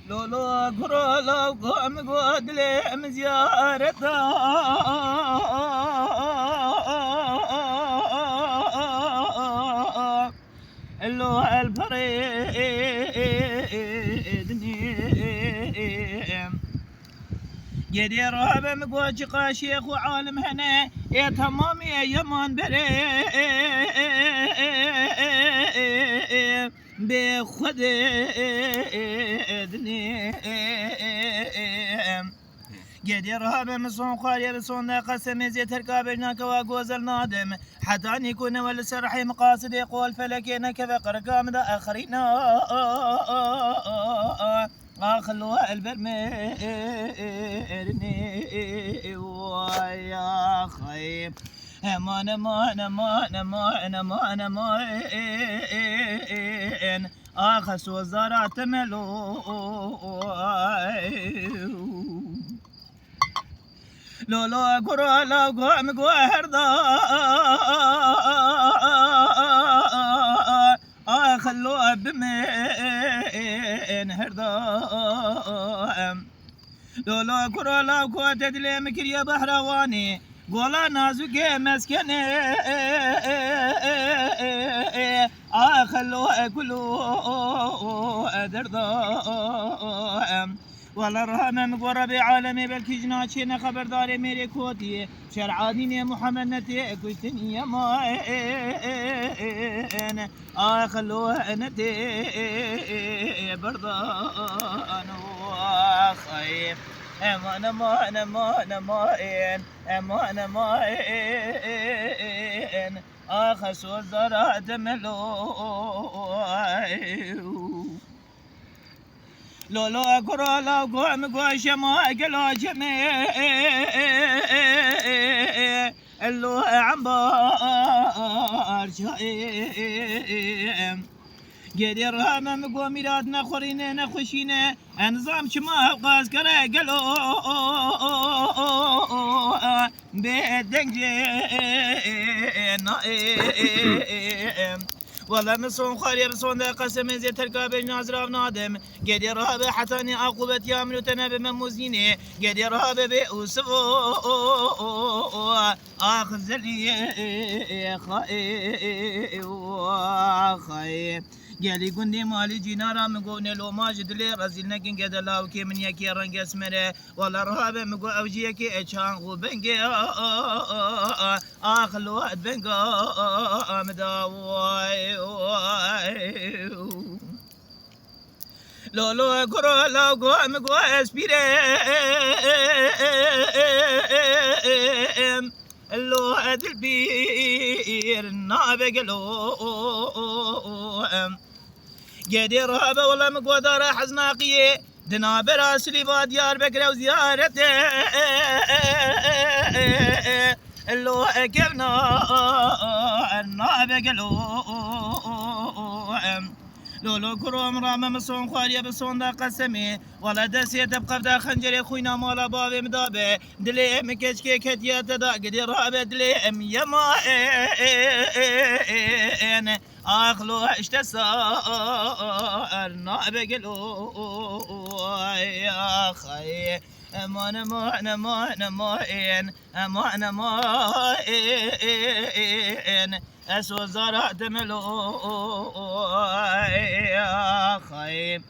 لولو قرو لو قام قدلي مزيارته اللو الفريد نيم جدي رهب مقوش قاشيخ وعالم هنا يا تمامي يمان بري بخد اذني جدي رهب مصون خالي بصون قسم زي تركابنا وجوز نادم حتى أن يكون والسرح مقاصد يقول فلكين كفقر قام ذا آخرين أخلوا البرميرني ويا خيب امان امان امان امان امان امان اخس وزارات ملو لولو قرو لو قوم قوهردا خلوا بمين هردا لولو قرو لو قوة تدلي مكر يا بحرواني قولا نازك مسكني خلوا كلوا دردا والله رحمة مقرة بعالمي بلكي جناشينا خبرداري ميري كوتي شرعاني محمد نتي كشتني يا ماين خلوها نتي برضان وخيف امان امان امان امان امان امان اخس وزرات ملو لولو أقرأ لو قوم قوش ما قلو جميع اللو عمبار شايم قدر هم مقوم ميرادنا خورينا نخشينا انظام شما قاس كرا قلو بيدنجي نائم والله مصون خالي بصون ذا قسم زي تركاب نازراف نادم قد يرهب حتاني عقوبة يامل تنب مموزيني قد يرهب بأوسفو آخذ زلي خاي قالي قندي مالي جينارا مقوني لو ماجد لي رزيل نكين قد الله كي من يكي رنق اسمره والله رهاب مقو اوجي يكي اتشان غو بنقي آخل وقت بنقا مداوي لولو كرو لو قو مقو اسبيرم اللو ادل بير نابق لو قدي رهبه والله مقودة راح حزناقية دنا براسلي باديار بكرة وزيارته اللو كبنا النابق لولو كروم رام مصون خالية بصون دا قسمي ولا دسية تبقى بدا خنجري خوينا مالا بابي مدابي دلي مكش كي كتيا تدا قدي رابي دلي ام يمائن اخلو اشتسار نابقلو يا خي امان امان امان امان امان امان اسو زرع دملو يا خيب